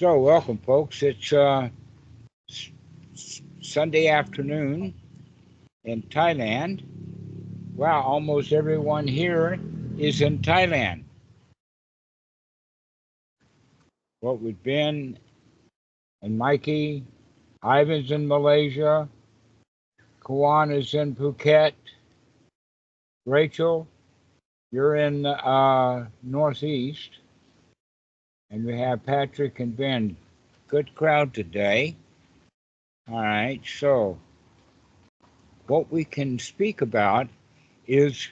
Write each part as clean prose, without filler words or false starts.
So, welcome, folks. It's Sunday afternoon in Thailand. Wow, almost everyone here is in Thailand. What with Ben and Mikey, Ivan's in Malaysia, Kwan is in Phuket, Rachel, you're in Northeast, and we have Patrick and Ben. Good crowd today. All right, so what we can speak about is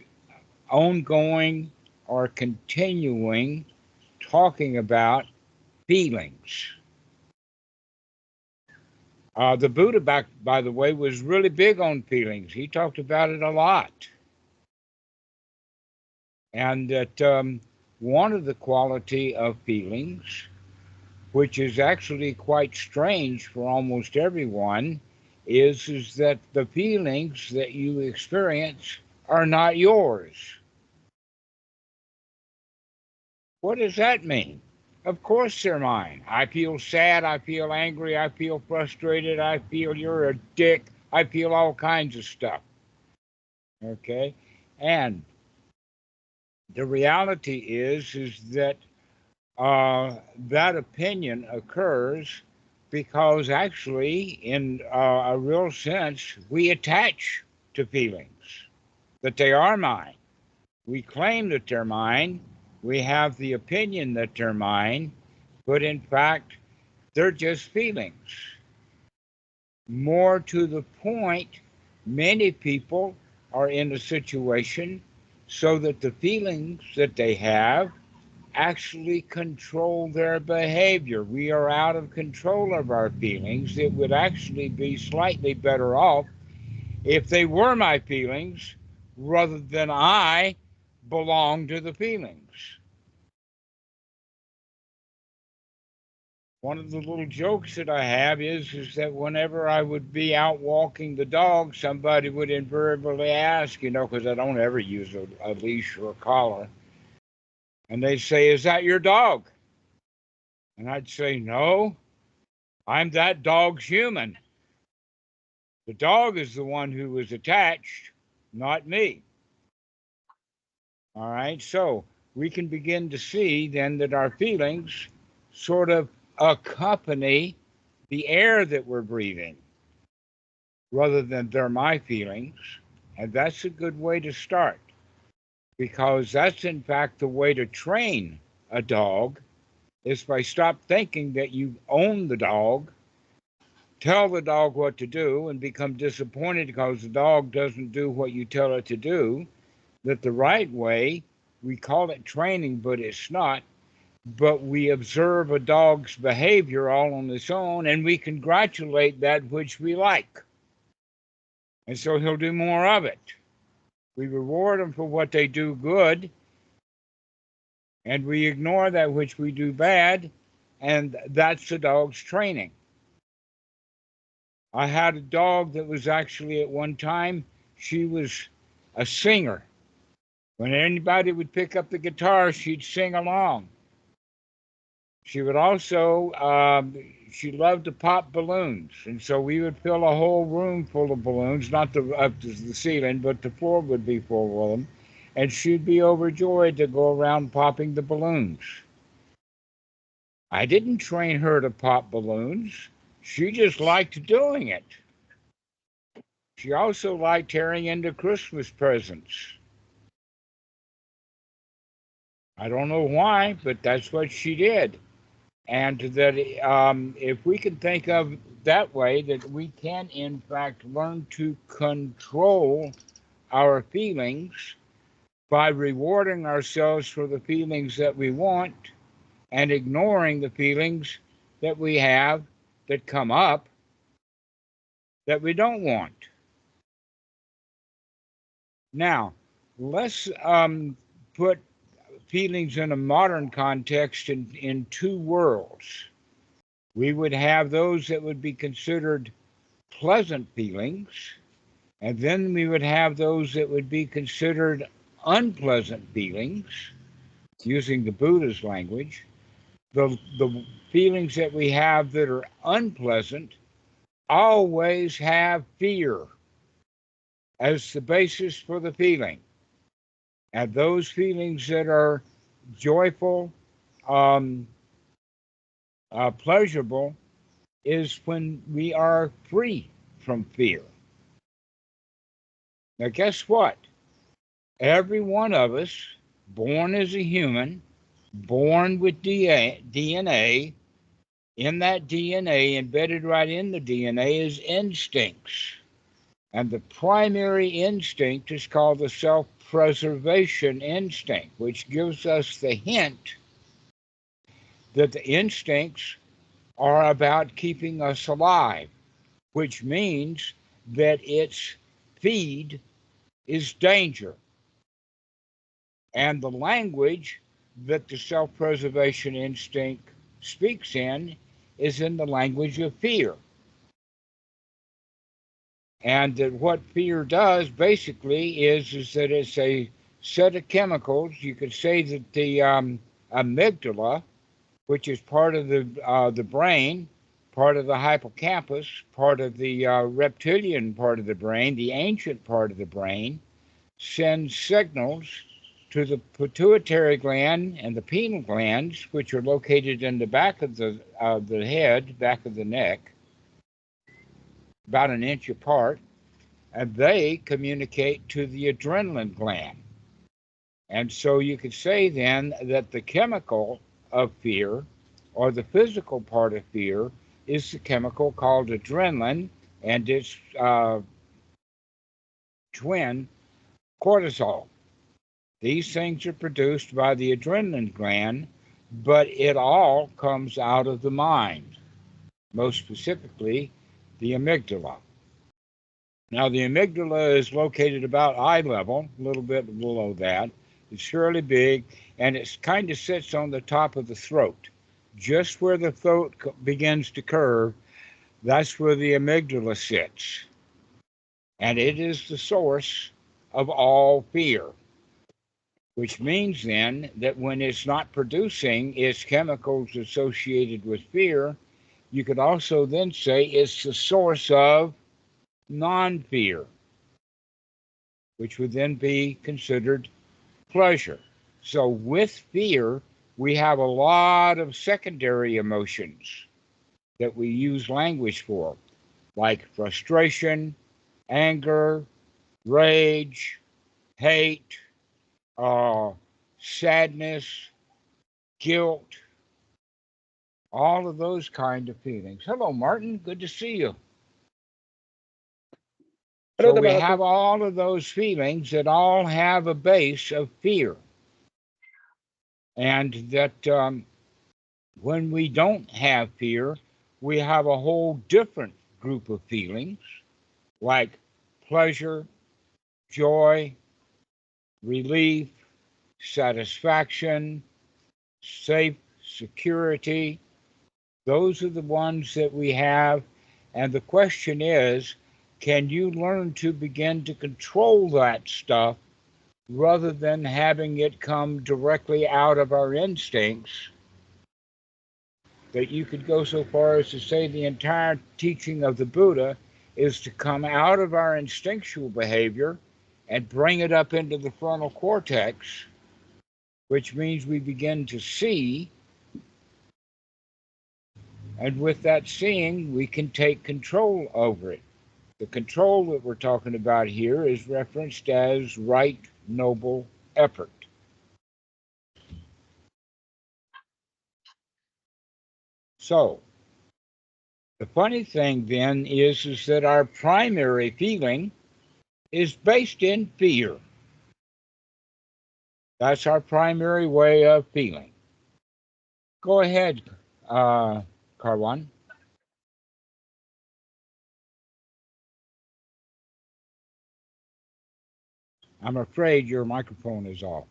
ongoing or continuing talking about feelings. The Buddha, by the way, was really big on feelings. He talked about it a lot. And that one of the quality of feelings, which is actually quite strange for almost everyone, is that the feelings that you experience are not yours. What does that mean? Of course they're mine. I feel sad, I feel angry, I feel frustrated, I feel you're a dick, I feel all kinds of stuff. Okay? And the reality is that that opinion occurs because actually, in a real sense, we attach to feelings, that they are mine. We claim that they're mine. We have the opinion that they're mine, but in fact, they're just feelings. More to the point, many people are in a situation so that the feelings that they have actually control their behavior. We are out of control of our feelings. It would actually be slightly better off if they were my feelings rather than I belong to the feelings. One of the little jokes that I have is that whenever I would be out walking the dog, somebody would invariably ask, because I don't ever use a leash or a collar, and they'd say, "Is that your dog?" And I'd say, "No, I'm that dog's human. The dog is the one who was attached, not me." All right, so we can begin to see then that our feelings sort of accompany the air that we're breathing rather than they're my feelings. And that's a good way to start, because that's in fact the way to train a dog, is by stop thinking that you own the dog, tell the dog what to do, and become disappointed because the dog doesn't do what you tell it to do. That the right way, we call it training, but it's not. But we observe a dog's behavior all on its own, and we congratulate that which we like. And so he'll do more of it. We reward them for what they do good, and we ignore that which we do bad, and that's the dog's training. I had a dog that was actually at one time, she was a singer. When anybody would pick up the guitar, she'd sing along. She would also, she loved to pop balloons. And so we would fill a whole room full of balloons, not up to the ceiling, but the floor would be full of them. And she'd be overjoyed to go around popping the balloons. I didn't train her to pop balloons. She just liked doing it. She also liked tearing into Christmas presents. I don't know why, but that's what she did. And that if we can think of that way, that we can in fact learn to control our feelings by rewarding ourselves for the feelings that we want and ignoring the feelings that we have that come up that we don't want. Now, let's put feelings in a modern context in two worlds. We would have those that would be considered pleasant feelings, and then we would have those that would be considered unpleasant feelings, using the Buddha's language. The feelings that we have that are unpleasant always have fear as the basis for the feeling. And those feelings that are joyful, um, pleasurable, is when we are free from fear. Now, guess what? Every one of us, born as a human, born with DNA, in that DNA, embedded right in the DNA, is instincts. And the primary instinct is called the self-preservation instinct, which gives us the hint that the instincts are about keeping us alive, which means that its feed is danger. And the language that the self-preservation instinct speaks in is in the language of fear. And that what fear does basically is that it's a set of chemicals. You could say that the amygdala, which is part of the brain, part of the hippocampus, part of the reptilian part of the brain, the ancient part of the brain, sends signals to the pituitary gland and the pineal glands, which are located in the back of the head, back of the neck, about an inch apart, and they communicate to the adrenaline gland. And so you could say then that the chemical of fear, or the physical part of fear, is the chemical called adrenaline and its twin, cortisol. These things are produced by the adrenaline gland, but it all comes out of the mind, most specifically the amygdala. Now, the amygdala is located about eye level, a little bit below that. It's fairly big, and it kind of sits on the top of the throat. Just where the throat begins to curve, that's where the amygdala sits. And it is the source of all fear, which means then that when it's not producing its chemicals associated with fear, you could also then say it's the source of non-fear, which would then be considered pleasure. So with fear, we have a lot of secondary emotions that we use language for, like frustration, anger, rage, hate, sadness, guilt, all of those kind of feelings. Hello, Martin. Good to see you. Hello, so we Dhammarato. have all of those feelings that all have a base of fear. And that when we don't have fear, we have a whole different group of feelings like pleasure, joy, relief, satisfaction, safe, security. Those are the ones that we have. And the question is, can you learn to begin to control that stuff rather than having it come directly out of our instincts? That you could go so far as to say the entire teaching of the Buddha is to come out of our instinctual behavior and bring it up into the frontal cortex, which means we begin to see. And with that seeing, we can take control over it. The control that we're talking about here is referenced as right noble effort. So, the funny thing then is that our primary feeling is based in fear. That's our primary way of feeling. Go ahead, Karwan. I'm afraid your microphone is off.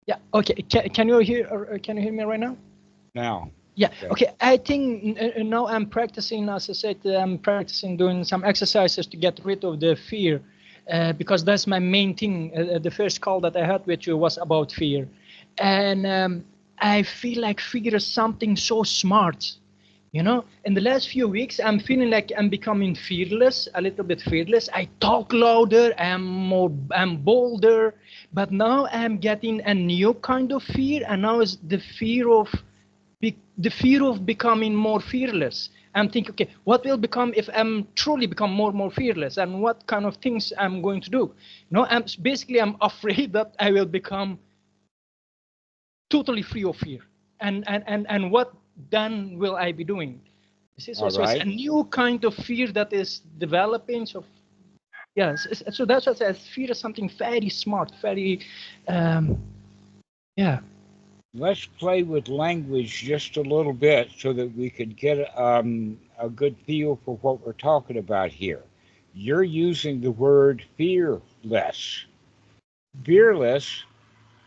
Yeah. Okay. Can you hear? Or can you hear me right now? Now. Yeah. Okay. I think now I'm practicing. As I said, I'm practicing doing some exercises to get rid of the fear, because that's my main thing. The first call that I had with you was about fear, And I feel like fear is something so smart. You know, in the last few weeks, I'm feeling like I'm becoming fearless, a little bit fearless. I talk louder, I'm bolder, but now I'm getting a new kind of fear, and now is the fear of becoming more fearless. I'm thinking, okay, what will become if I'm truly become more fearless, and what kind of things I'm going to do? I'm afraid that I will become totally free of fear, and what then will I be doing? See, so, All so it's a right. new kind of fear that is developing. So yes, so that's what I said. Fear is something very smart, very um, yeah. Let's play with language just a little bit so that we could get a good feel for what we're talking about here. You're using the word fearless. Fearless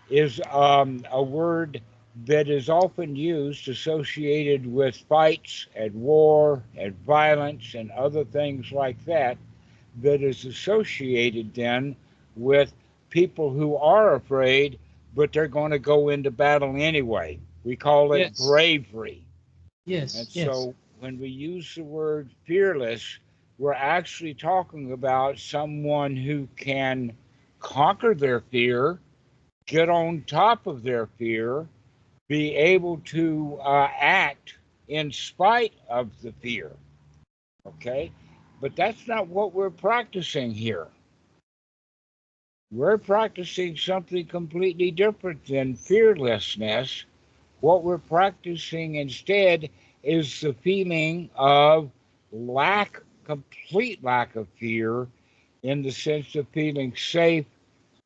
is a word that is often used associated with fights and war and violence and other things like that, that is associated then with people who are afraid, but they're going to go into battle anyway. We call it Yes, bravery. And yes, yes, so when we use the word fearless, we're actually talking about someone who can conquer their fear, get on top of their fear, be able to act in spite of the fear. Okay? But that's not what we're practicing here. We're practicing something completely different than fearlessness. What we're practicing instead is the feeling of complete lack of fear, in the sense of feeling safe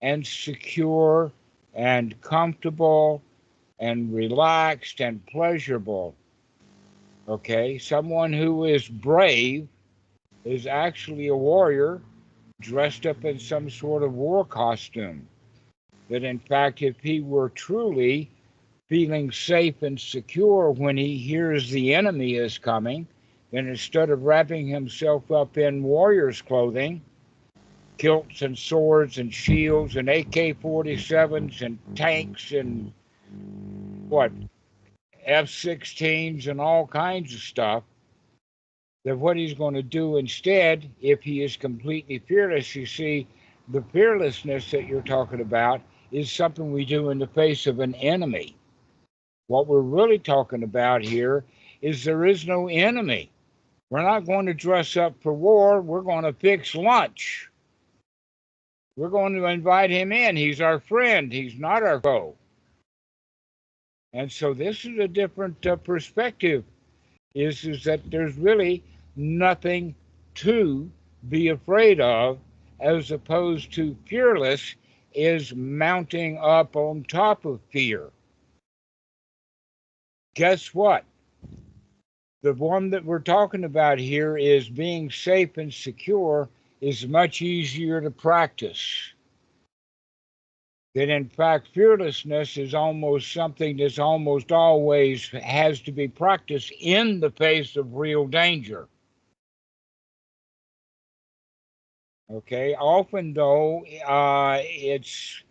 and secure and comfortable and relaxed and pleasurable. Okay? Someone who is brave is actually a warrior dressed up in some sort of war costume. That in fact, if he were truly feeling safe and secure when he hears the enemy is coming, then instead of wrapping himself up in warrior's clothing, kilts and swords and shields and AK 47s and tanks and what, F 16s and all kinds of stuff, that what he's going to do instead, if he is completely fearless, you see, the fearlessness that you're talking about is something we do in the face of an enemy. What we're really talking about here is there is no enemy. We're not going to dress up for war. We're going to fix lunch. We're going to invite him in. He's our friend. He's not our foe. And so this is a different perspective, is that there's really nothing to be afraid of, as opposed to fearless is mounting up on top of fear. Guess what? The one that we're talking about here is being safe and secure is much easier to practice. That in fact, fearlessness is almost something that's almost always has to be practiced in the face of real danger. Okay, often though, it's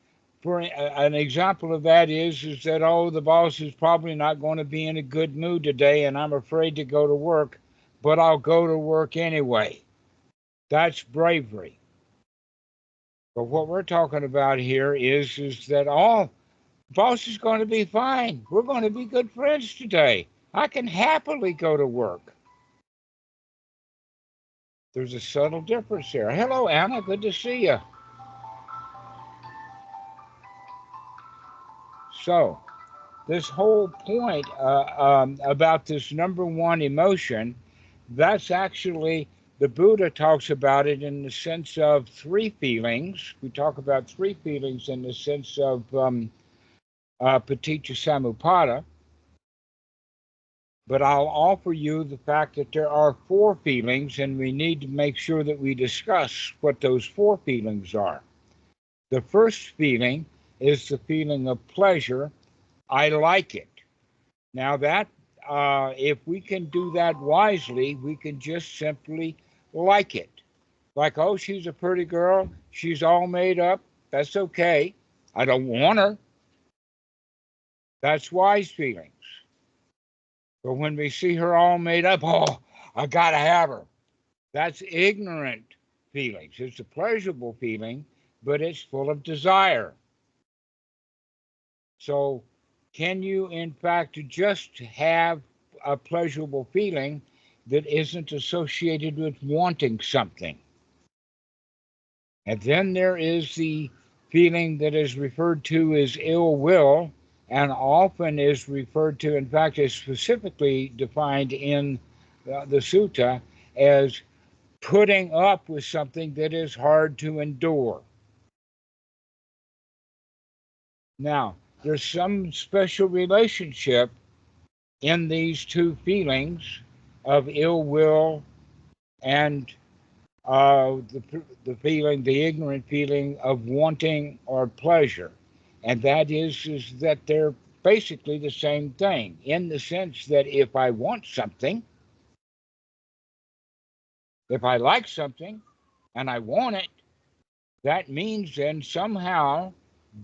for an example of that is that, oh, the boss is probably not going to be in a good mood today, and I'm afraid to go to work, but I'll go to work anyway. That's bravery. But what we're talking about here is that, oh, boss is going to be fine. We're going to be good friends today. I can happily go to work. There's a subtle difference there. Hello, Anna. Good to see you. So, this whole point about this number one emotion, that's actually, the Buddha talks about it in the sense of three feelings. We talk about three feelings in the sense of paticca samuppada, but I'll offer you the fact that there are four feelings, and we need to make sure that we discuss what those four feelings are. The first feeling is the feeling of pleasure. I like it. Now that, if we can do that wisely, we can just simply like it. Like, oh, she's a pretty girl. She's all made up. That's okay. I don't want her. That's wise feelings. But when we see her all made up, oh, I gotta have her. That's ignorant feelings. It's a pleasurable feeling, but it's full of desire. So, can you, in fact, just have a pleasurable feeling that isn't associated with wanting something? And then there is the feeling that is referred to as ill will, and often is referred to, in fact, is specifically defined in the sutta as putting up with something that is hard to endure. Now, there's some special relationship in these two feelings of ill will and the ignorant feeling of wanting or pleasure, and that is that they're basically the same thing, in the sense that if I want something, if I like something, and I want it, that means then somehow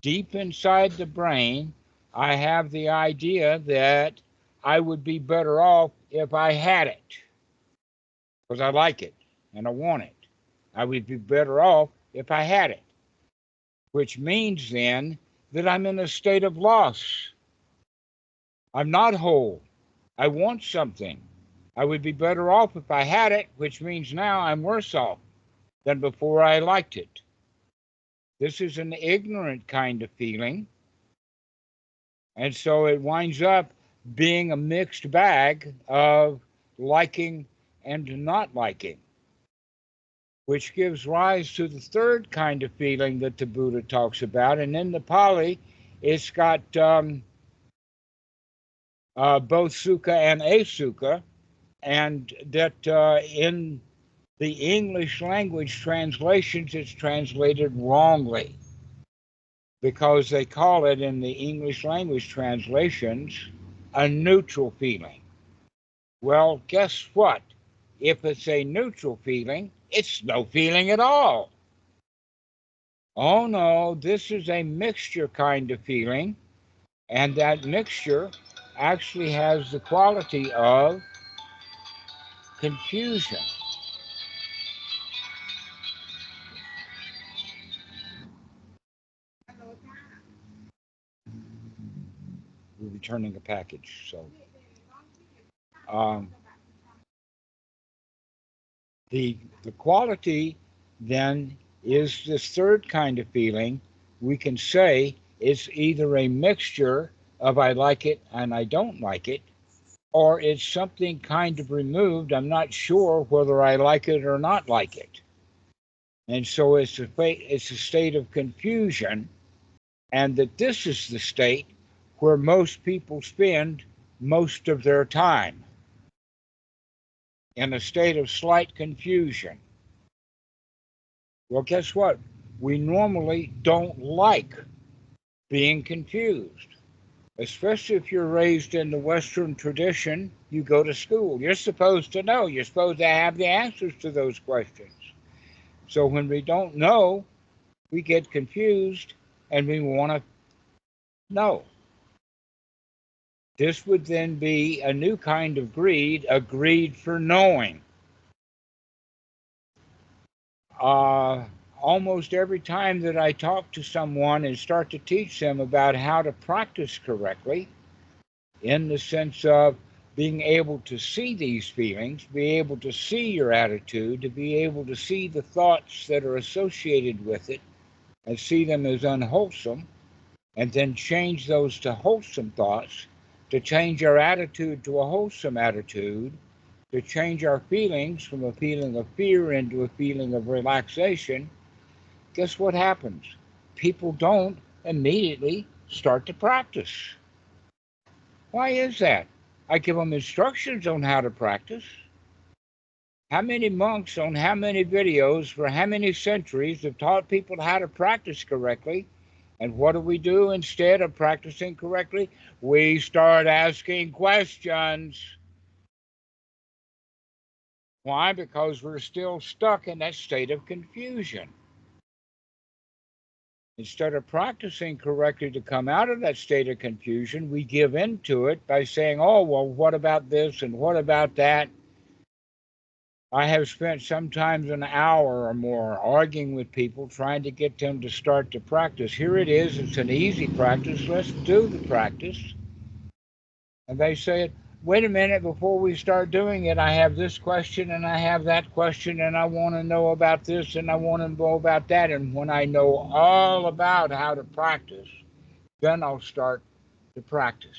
deep inside the brain, I have the idea that I would be better off if I had it, because I like it and I want it. I would be better off if I had it, which means then that I'm in a state of loss. I'm not whole. I want something. I would be better off if I had it, which means now I'm worse off than before I liked it. This is an ignorant kind of feeling. And so it winds up being a mixed bag of liking and not liking, which gives rise to the third kind of feeling that the Buddha talks about. And in the Pali, it's got both sukha and asukha, and that in the English language translations, it's translated wrongly because they call it in the English language translations a neutral feeling. Well, guess what? If it's a neutral feeling, it's no feeling at all. Oh no, this is a mixture kind of feeling, and that mixture actually has the quality of confusion. We're returning a package, so um, the quality then is this third kind of feeling. We can say it's either a mixture of I like it and I don't like it, or it's something kind of removed. I'm not sure whether I like it or not like it. And so it's a state of confusion, and that this is the state where most people spend most of their time, in a state of slight confusion. Well, guess what? We normally don't like being confused, especially if you're raised in the Western tradition. You go to school. You're supposed to know. You're supposed to have the answers to those questions. So when we don't know, we get confused and we want to know. This would then be a new kind of greed, a greed for knowing. Almost every time that I talk to someone and start to teach them about how to practice correctly, in the sense of being able to see these feelings, be able to see your attitude, to be able to see the thoughts that are associated with it and see them as unwholesome, and then change those to wholesome thoughts, to change our attitude to a wholesome attitude, to change our feelings from a feeling of fear into a feeling of relaxation, guess what happens? People don't immediately start to practice. Why is that? I give them instructions on how to practice. How many monks on how many videos for how many centuries have taught people how to practice correctly? And what do we do instead of practicing correctly? We start asking questions. Why? Because we're still stuck in that state of confusion. Instead of practicing correctly to come out of that state of confusion, we give into it by saying, oh, well, what about this and what about that? I have spent sometimes an hour or more arguing with people trying to get them to start to practice. Here it is, it's an easy practice, let's do the practice. And they say, wait a minute, before we start doing it, I have this question and I have that question and I want to know about this and I want to know about that. And when I know all about how to practice, then I'll start to practice.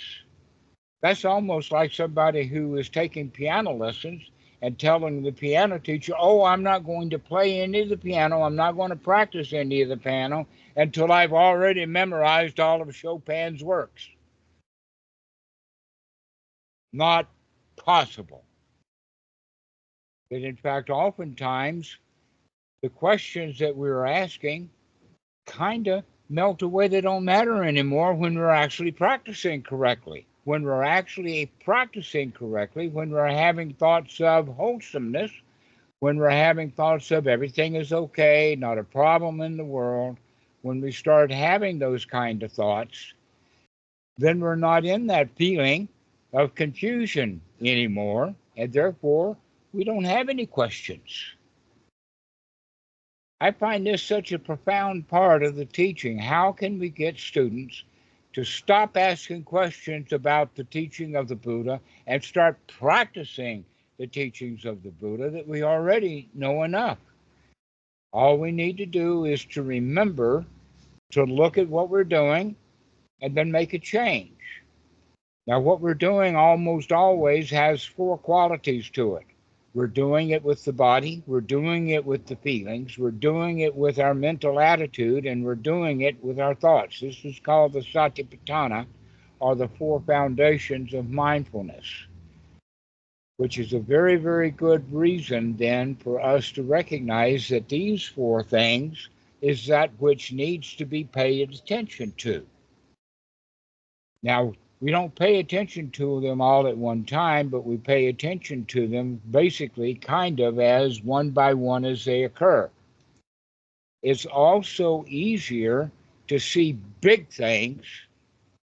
That's almost like somebody who is taking piano lessons and telling the piano teacher, oh, I'm not going to play any of the piano, I'm not going to practice any of the piano until I've already memorized all of Chopin's works. Not possible. But in fact, oftentimes, the questions that we're asking kind of melt away. They don't matter anymore when we're actually practicing correctly. When we're actually practicing correctly, when we're having thoughts of wholesomeness, when we're having thoughts of everything is okay, not a problem in the world, when we start having those kind of thoughts, then we're not in that feeling of confusion anymore, and therefore we don't have any questions. I find this such a profound part of the teaching. How can we get students to stop asking questions about the teaching of the Buddha and start practicing the teachings of the Buddha that we already know enough? All we need to do is to remember to look at what we're doing and then make a change. Now, what we're doing almost always has four qualities to it. We're doing it with the body, we're doing it with the feelings, we're doing it with our mental attitude, and we're doing it with our thoughts. This is called the Satipatthana, or the four foundations of mindfulness, which is a very, very good reason then for us to recognize that these four things is that which needs to be paid attention to. Now, we don't pay attention to them all at one time, but we pay attention to them basically kind of as one by one as they occur. It's also easier to see big things,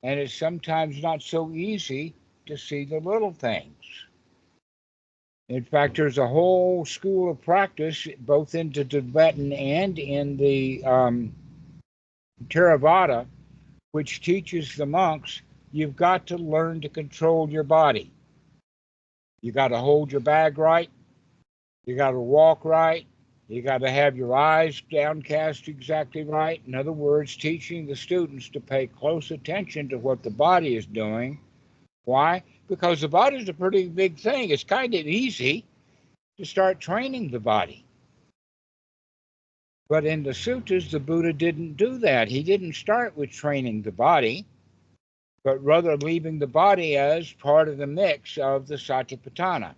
and it's sometimes not so easy to see the little things. In fact, there's a whole school of practice, both in the Tibetan and in the Theravada, which teaches the monks you've got to learn to control your body. You got to hold your bag right. You got to walk right. You got to have your eyes downcast exactly right. In other words, teaching the students to pay close attention to what the body is doing. Why? Because the body is a pretty big thing. It's kind of easy to start training the body. But in the suttas, the Buddha didn't do that. He didn't start with training the body, but rather leaving the body as part of the mix of the Satipatthana.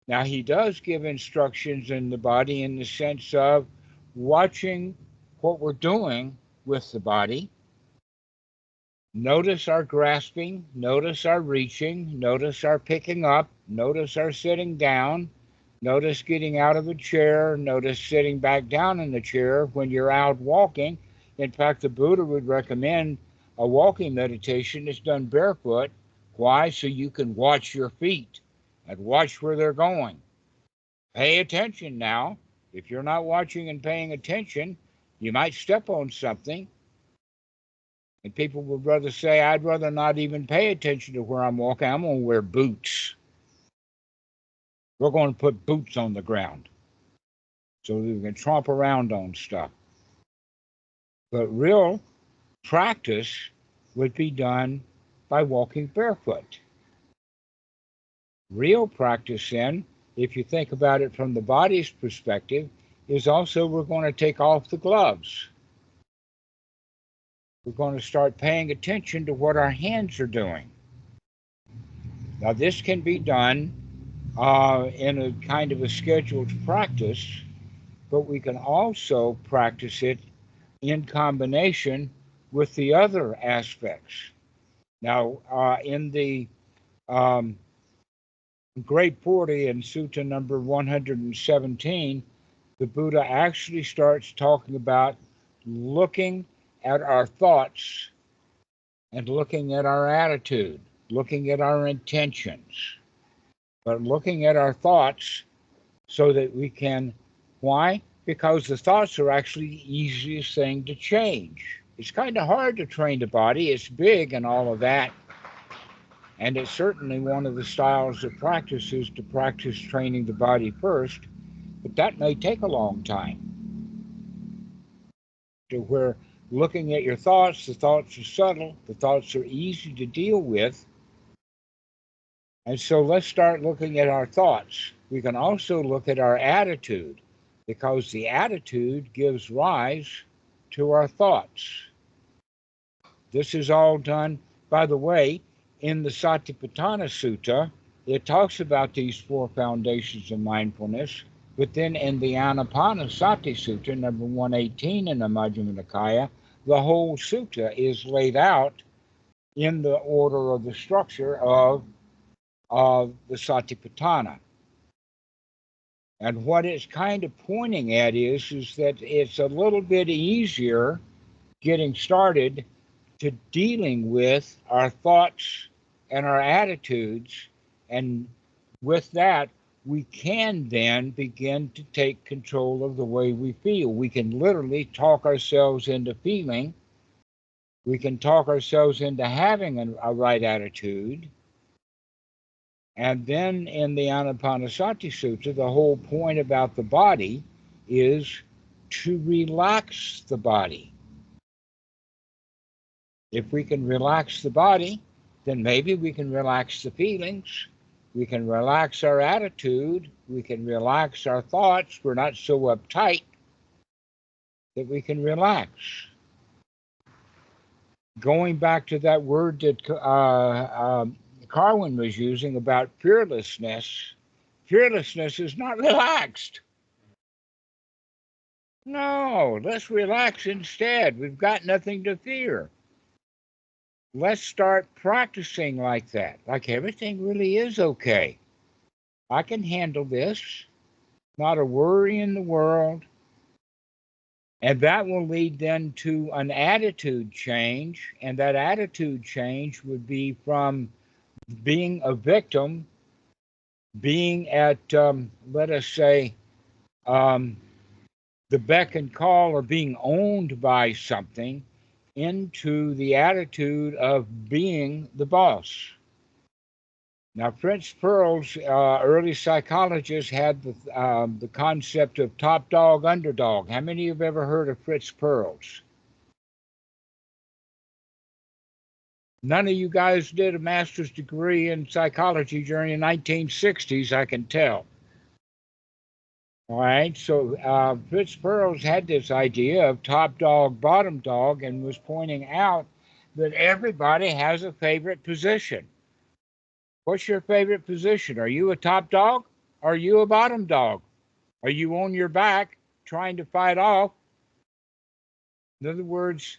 Now, he does give instructions in the body in the sense of watching what we're doing with the body. Notice our grasping, notice our reaching, notice our picking up, notice our sitting down, notice getting out of a chair, notice sitting back down in the chair when you're out walking. In fact, the Buddha would recommend a walking meditation is done barefoot. Why? So you can watch your feet and watch where they're going. Pay attention now. If you're not watching and paying attention, you might step on something. And people would rather say, I'd rather not even pay attention to where I'm walking. I'm going to wear boots. We're going to put boots on the ground so that we can tromp around on stuff. But real practice would be done by walking barefoot. Real practice, then, if you think about it from the body's perspective, is also we're going to take off the gloves. We're going to start paying attention to what our hands are doing. Now, this can be done in a kind of a scheduled practice, but we can also practice it in combination with the other aspects. Now, in the Great 40 in Sutta number 117, the Buddha actually starts talking about looking at our thoughts and looking at our attitude, looking at our intentions, but looking at our thoughts so that we can, why? Because the thoughts are actually the easiest thing to change. It's kind of hard to train the body. It's big and all of that. And it's certainly one of the styles of practice is to practice training the body first, but that may take a long time. To where looking at your thoughts, the thoughts are subtle, the thoughts are easy to deal with. And so let's start looking at our thoughts. We can also look at our attitude, because the attitude gives rise to our thoughts. This is all done, by the way, in the Satipatthana Sutta. It talks about these four foundations of mindfulness, but then in the Anapanasati Sutta, number 118 in the Majjhima Nikaya, the whole sutta is laid out in the order of the structure of the Satipatthana. And what it's kind of pointing at is that it's a little bit easier getting started to dealing with our thoughts and our attitudes. And with that, we can then begin to take control of the way we feel. We can literally talk ourselves into feeling. We can talk ourselves into having a right attitude. And then in the Anapanasati Sutta, the whole point about the body is to relax the body. If we can relax the body, then maybe we can relax the feelings. We can relax our attitude. We can relax our thoughts. We're not so uptight that we can relax. Going back to that word that Carwin was using about fearlessness, fearlessness is not relaxed. No, let's relax instead. We've got nothing to fear. Let's start practicing like that, like everything really is okay. I can handle this, not a worry in the world. And that will lead then to an attitude change. And that attitude change would be from being a victim, being at, let us say, the beck and call or being owned by something, into the attitude of being the boss. Now, Fritz Perls, early psychologists, had the concept of top dog, underdog. How many of you have ever heard of Fritz Perls? None of you guys did a master's degree in psychology during the 1960s, I can tell. All right, so Fritz Perls had this idea of top dog, bottom dog, and was pointing out that everybody has a favorite position. What's your favorite position? Are you a top dog? Are you a bottom dog? Are you on your back trying to fight off? In other words,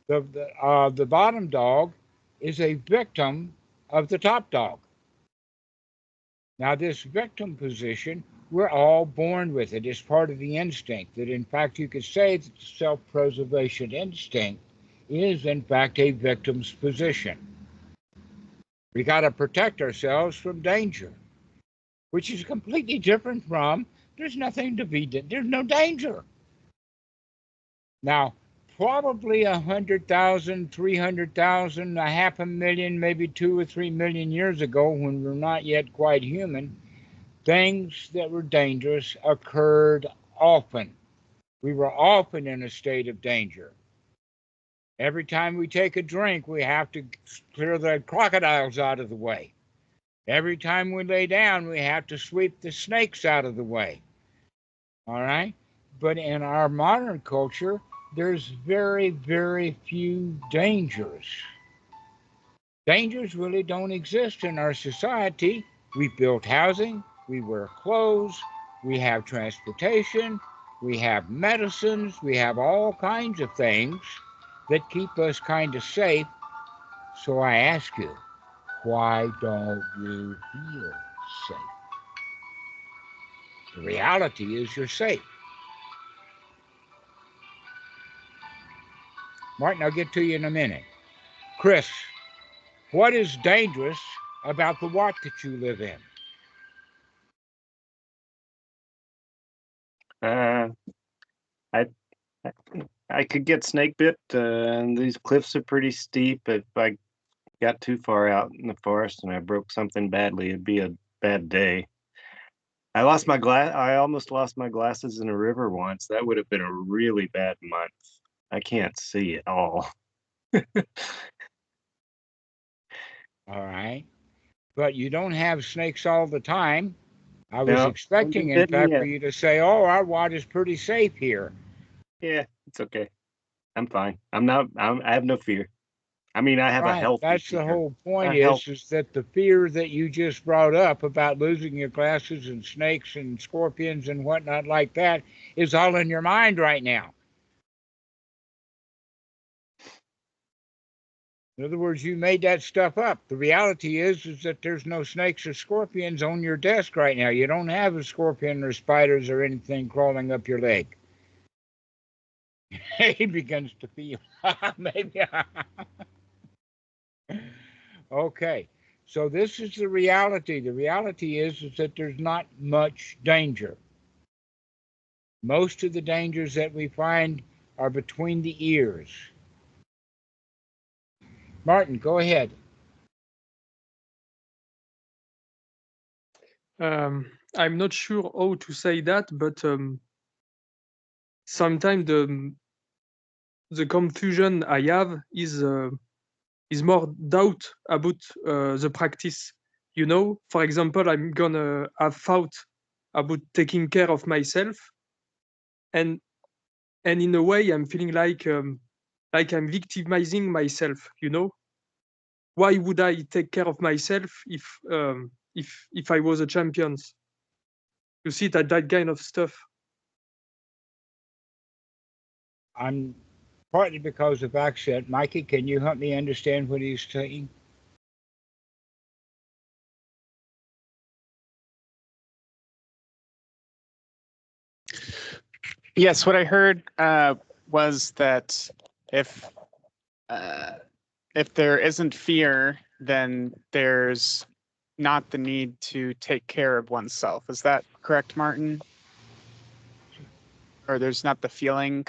the bottom dog is a victim of the top dog. Now, this victim position, we're all born with it. It's part of the instinct. That, in fact, you could say that the self-preservation instinct is, in fact, a victim's position. We got to protect ourselves from danger, which is completely different from there's nothing to be, there's no danger. Now, probably 100,000, 300,000, 500,000, maybe 2 or 3 million years ago, when we're not yet quite human, things that were dangerous occurred often. We were often in a state of danger. Every time we take a drink, we have to clear the crocodiles out of the way. Every time we lay down, we have to sweep the snakes out of the way. All right? But in our modern culture, there's very, very few dangers. Dangers really don't exist in our society. We built housing, we wear clothes, we have transportation, we have medicines, we have all kinds of things that keep us kind of safe. So I ask you, why don't you feel safe? The reality is you're safe. Martin, I'll get to you in a minute. Chris, what is dangerous about the what that you live in? I could get snake bit, and these cliffs are pretty steep. If I got too far out in the forest and I broke something badly, it'd be a bad day. I almost lost my glasses in a river once. That would have been a really bad month. I can't see at all. All right. But you don't have snakes all the time. I was No, expecting, haven't in bitten fact, yet. for you to say, oh, our what is pretty safe here. Yeah, it's okay. I'm fine. I have no fear. I mean, I have a Right. healthy That's fear. the whole point A health- is that the fear that you just brought up about losing your glasses and snakes and scorpions and whatnot like that is all in your mind right now. In other words, you made that stuff up. The reality is that there's no snakes or scorpions on your desk right now. You don't have a scorpion or spiders or anything crawling up your leg. He begins to feel maybe. Okay, so this is the reality. The reality is that there's not much danger. Most of the dangers that we find are between the ears. Martin, go ahead. I'm not sure how to say that, but sometimes the confusion I have is more doubt about the practice. You know, for example, I'm gonna have thought about taking care of myself, and in a way, I'm feeling like I'm victimizing myself. You know, why would I take care of myself if I was a champion? You see that kind of stuff. I'm partly because of accent. Mikey, can you help me understand what he's saying? Yes, what I heard was that if there isn't fear, then there's not the need to take care of oneself. Is that correct, Martin? Or there's not the feeling?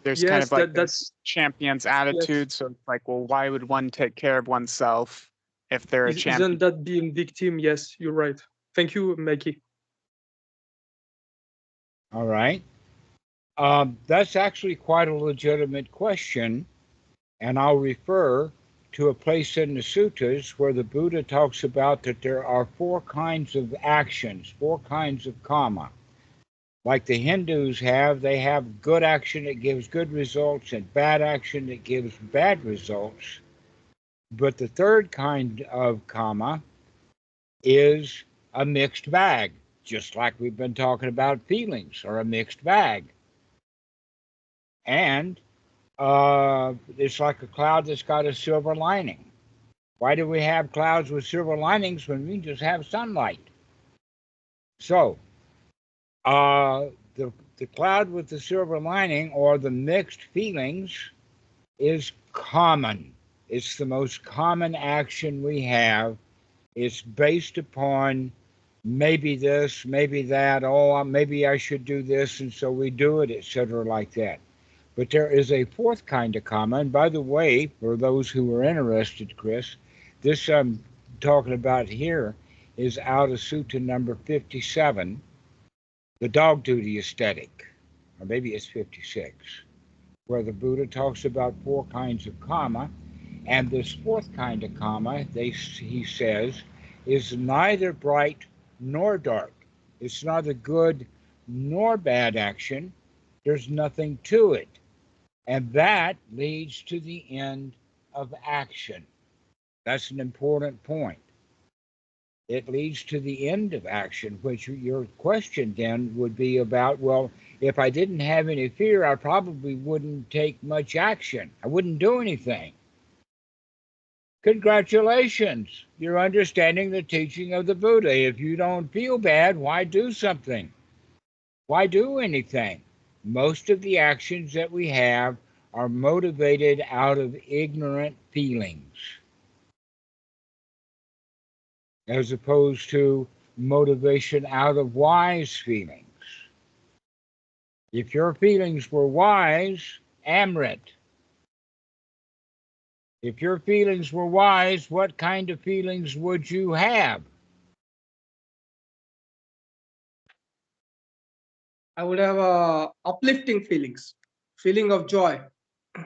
There's kind Yes, of like that's this champion's attitude. So it's like, well, why would one take care of oneself if they're a champion? Isn't that being victim? Yes, you're right. Thank you, Mikey. All right. That's actually quite a legitimate question, and I'll refer to a place in the suttas where the Buddha talks about that there are 4 kinds of actions, 4 kinds of karma. Like the Hindus have, they have good action that gives good results and bad action that gives bad results. But the third kind of karma is a mixed bag, just like we've been talking about feelings are a mixed bag. And it's like a cloud that's got a silver lining. Why do we have clouds with silver linings when we just have sunlight? So, the cloud with the silver lining or the mixed feelings is common. It's the most common action we have. It's based upon maybe this, maybe that, oh, maybe I should do this, and so we do it, etc., like that. But there is a 4th kind of karma, and by the way, for those who are interested, Chris, this I'm talking about here is out of Sutta number 57, the dog duty aesthetic, or maybe it's 56, where the Buddha talks about 4 kinds of karma, and this 4th kind of karma, he says, is neither bright nor dark. It's neither good nor bad action. There's nothing to it. And that leads to the end of action. That's an important point. It leads to the end of action, which your question then would be about, well, if I didn't have any fear, I probably wouldn't take much action. I wouldn't do anything. Congratulations. You're understanding the teaching of the Buddha. If you don't feel bad, why do something? Why do anything? Most of the actions that we have are motivated out of ignorant feelings, as opposed to motivation out of wise feelings. If your feelings were wise, Amrit, if your feelings were wise, what kind of feelings would you have? I would have uplifting feelings, feeling of joy.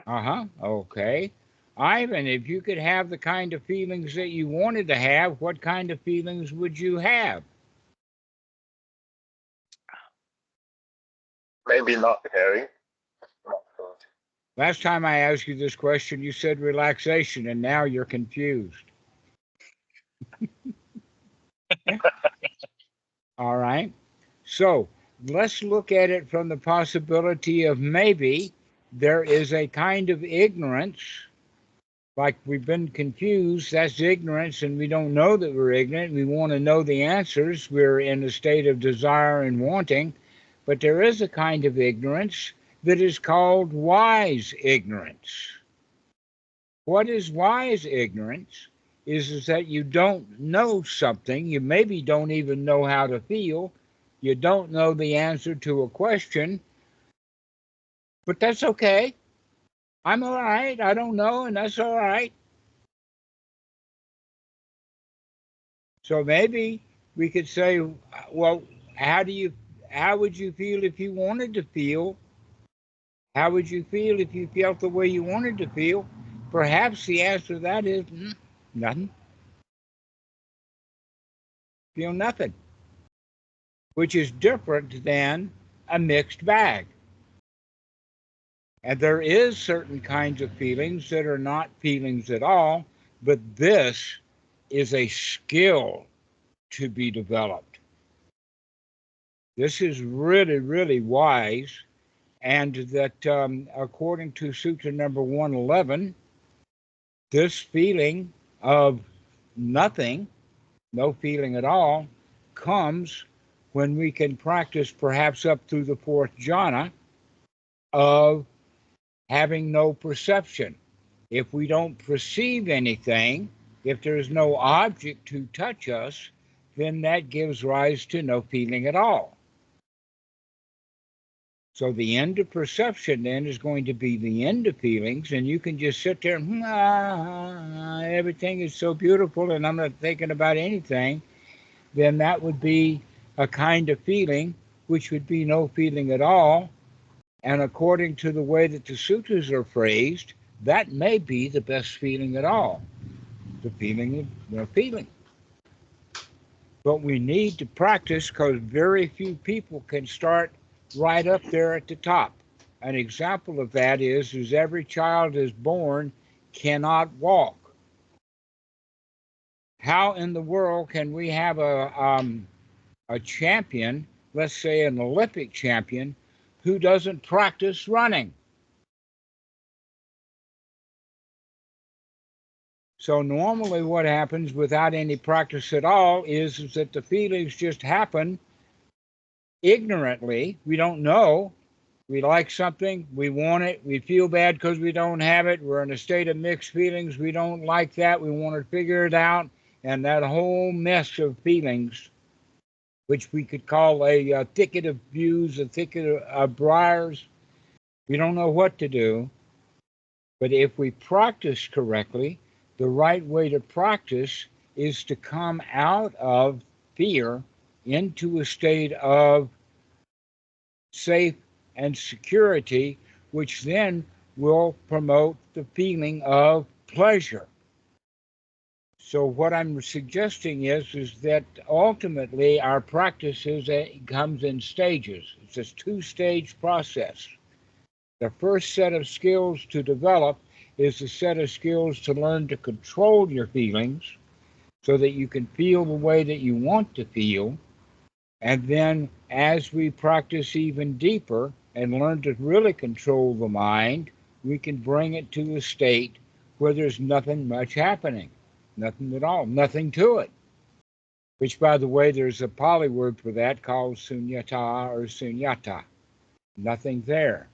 Okay. Ivan, if you could have the kind of feelings that you wanted to have, what kind of feelings would you have? Maybe not caring. Last time I asked you this question, you said relaxation, and now you're confused. All right. So let's look at it from the possibility of maybe there is a kind of ignorance, like we've been confused. That's ignorance, and we don't know that we're ignorant. We want to know the answers. We're in a state of desire and wanting. But there is a kind of ignorance that is called wise ignorance. What is wise ignorance? Is that you don't know something. You maybe don't even know how to feel. You don't know the answer to a question. But that's okay. I'm all right. I don't know, and that's all right. So maybe we could say, well, how would you feel if you wanted to feel? How would you feel if you felt the way you wanted to feel? Perhaps the answer to that is nothing. Feel nothing, which is different than a mixed bag. And there is certain kinds of feelings that are not feelings at all, but this is a skill to be developed. This is really, really wise, and that according to Sutra number 111, this feeling of nothing, no feeling at all, comes when we can practice perhaps up through the fourth jhana of having no perception. If we don't perceive anything, if there is no object to touch us, then that gives rise to no feeling at all. So the end of perception then is going to be the end of feelings, and you can just sit there and everything is so beautiful and I'm not thinking about anything. Then that would be a kind of feeling which would be no feeling at all. And according to the way that the sutras are phrased, that may be the best feeling at all, the feeling of no feeling. But we need to practice, because very few people can start right up there at the top. An example of that is every child is born cannot walk. How in the world can we have a champion, let's say an Olympic champion, who doesn't practice running? So normally what happens without any practice at all is that the feelings just happen ignorantly. We don't know. We like something, we want it, we feel bad because we don't have it, we're in a state of mixed feelings, we don't like that, we want to figure it out, and that whole mess of feelings, which we could call a thicket of views, a thicket of briars, we don't know what to do. But if we practice correctly, the right way to practice is to come out of fear into a state of safe and security, which then will promote the feeling of pleasure. So what I'm suggesting is that ultimately our practice comes in stages. It's a two-stage process. The first set of skills to develop is a set of skills to learn to control your feelings so that you can feel the way that you want to feel. And then as we practice even deeper and learn to really control the mind, we can bring it to a state where there's nothing much happening, nothing at all, nothing to it. Which, by the way, there's a Pali word for that called sunyata or sunyata, nothing there.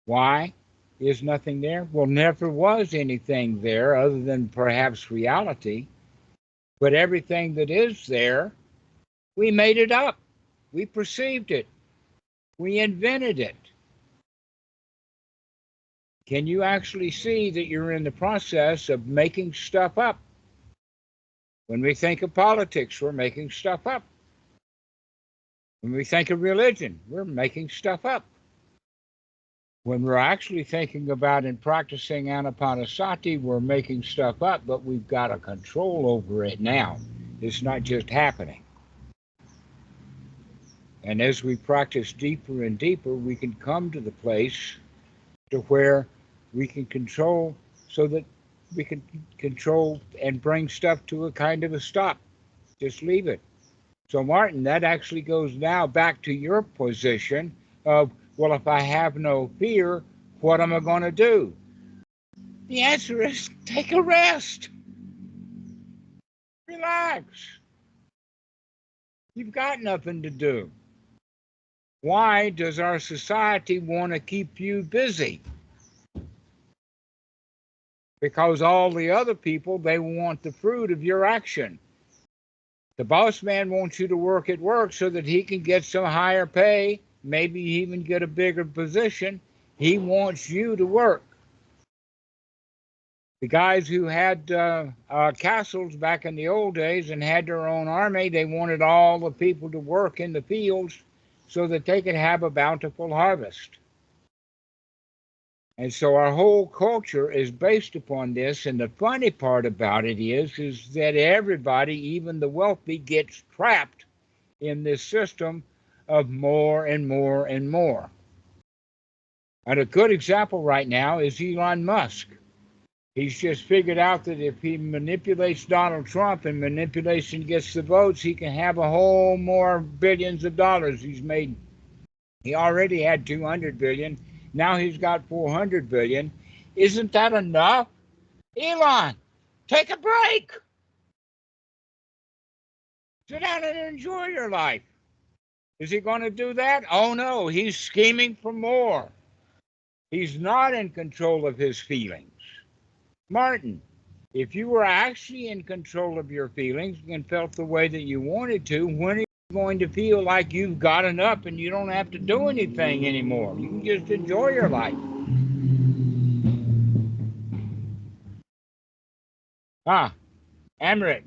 Why? Is nothing there? Well, never was anything there other than perhaps reality. But everything that is there, we made it up. We perceived it. We invented it. Can you actually see that you're in the process of making stuff up? When we think of politics, we're making stuff up. When we think of religion, we're making stuff up. When we're actually thinking about and practicing anapanasati, we're making stuff up, but we've got a control over it now. It's not just happening. And as we practice deeper and deeper, we can come to the place to where we can control, so that we can control and bring stuff to a kind of a stop. Just leave it. So Martin, that actually goes now back to your position of, well, if I have no fear, what am I going to do? The answer is take a rest. Relax. You've got nothing to do. Why does our society want to keep you busy? Because all the other people, they want the fruit of your action. The boss man wants you to work at work so that he can get some higher pay, maybe even get a bigger position. He wants you to work. The guys who had castles back in the old days and had their own army, they wanted all the people to work in the fields so that they could have a bountiful harvest. And so our whole culture is based upon this. And the funny part about it is that everybody, even the wealthy, gets trapped in this system of more and more and more. And a good example right now is Elon Musk. He's just figured out that if he manipulates Donald Trump and manipulation gets the votes, he can have a whole more billions of dollars. He already had 200 billion. Now he's got 400 billion. Isn't that enough? Elon, take a break. Sit down and enjoy your life. Is he going to do that? Oh no, he's scheming for more. He's not in control of his feelings. Martin, if you were actually in control of your feelings and felt the way that you wanted to, when are you going to feel like you've got enough and you don't have to do anything anymore? You can just enjoy your life. Amrit,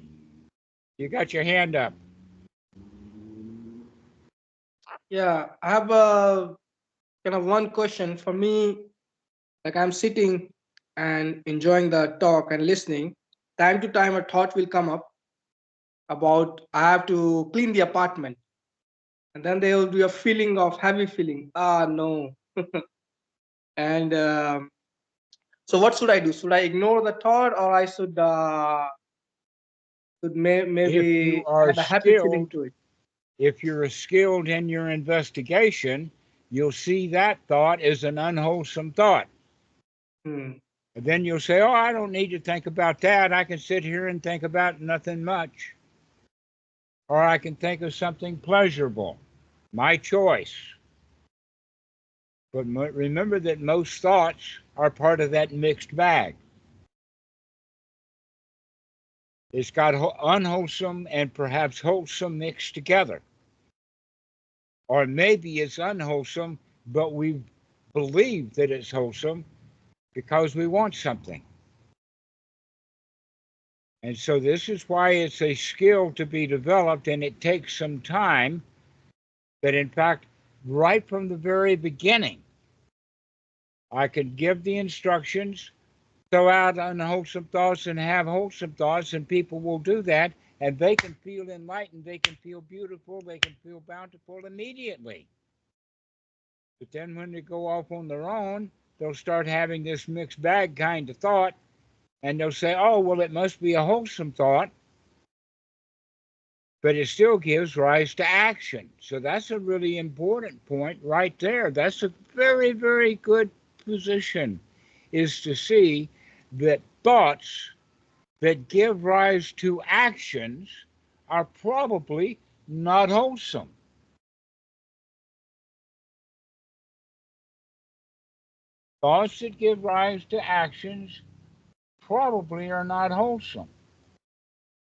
you got your hand up. Yeah, I have a kind of one question for me. Like I'm sitting and enjoying the talk and listening. Time to time, a thought will come up about I have to clean the apartment, and then there will be a feeling of heavy feeling. Ah, no. And so, what should I do? Should I ignore the thought, or I should If you maybe are add a happy feeling skilled, to it? if you're skilled in your investigation, you'll see that thought as an unwholesome thought. Hmm. And then you'll say, oh, I don't need to think about that. I can sit here and think about nothing much. Or I can think of something pleasurable. My choice. But remember that most thoughts are part of that mixed bag. It's got unwholesome and perhaps wholesome mixed together. Or maybe it's unwholesome, but we believe that it's wholesome because we want something. And so this is why it's a skill to be developed, and it takes some time. But in fact, right from the very beginning, I can give the instructions, throw out unwholesome thoughts and have wholesome thoughts, and people will do that, and they can feel enlightened, they can feel beautiful, they can feel bountiful immediately. But then when they go off on their own, they'll start having this mixed bag kind of thought, and they'll say, oh, well, it must be a wholesome thought, but it still gives rise to action. So that's a really important point right there. That's a very, very good position, is to see that thoughts that give rise to actions are probably not wholesome. Thoughts that give rise to actions probably are not wholesome.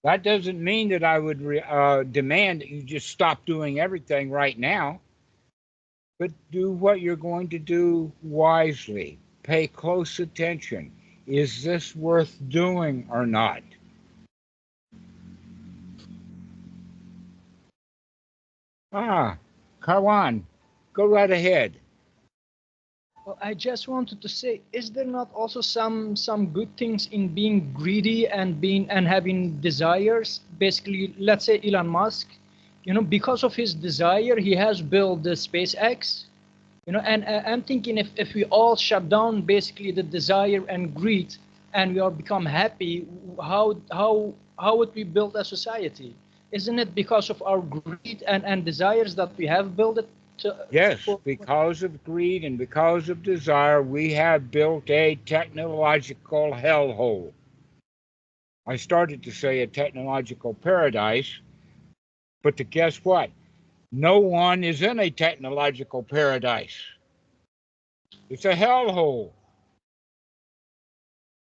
That doesn't mean that I would demand that you just stop doing everything right now, but do what you're going to do wisely. Pay close attention. Is this worth doing or not? Karwan, go right ahead. Well, I just wanted to say, is there not also some good things in being greedy and having desires? Basically, let's say Elon Musk, because of his desire, he has built the SpaceX. And I'm thinking if we all shut down basically the desire and greed, and we all become happy, how would we build a society? Isn't it because of our greed and desires that we have built it? Yes, because of greed and because of desire, we have built a technological hellhole. I started to say a technological paradise, but guess what? No one is in a technological paradise. It's a hellhole.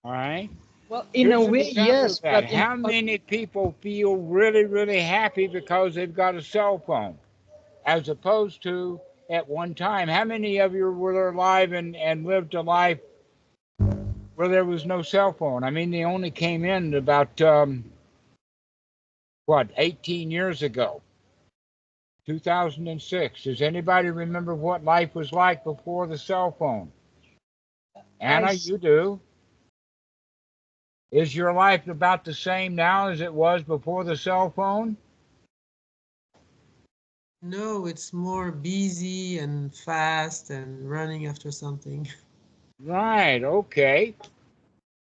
All right? Well, in Here's a way, yes. But how many people feel really, really happy because they've got a cell phone, as opposed to at one time? How many of you were alive and lived a life where there was no cell phone? I mean, they only came in about, 18 years ago, 2006. Does anybody remember what life was like before the cell phone? Anna, you do. Is your life about the same now as it was before the cell phone? No, it's more busy and fast and running after something. Right, okay.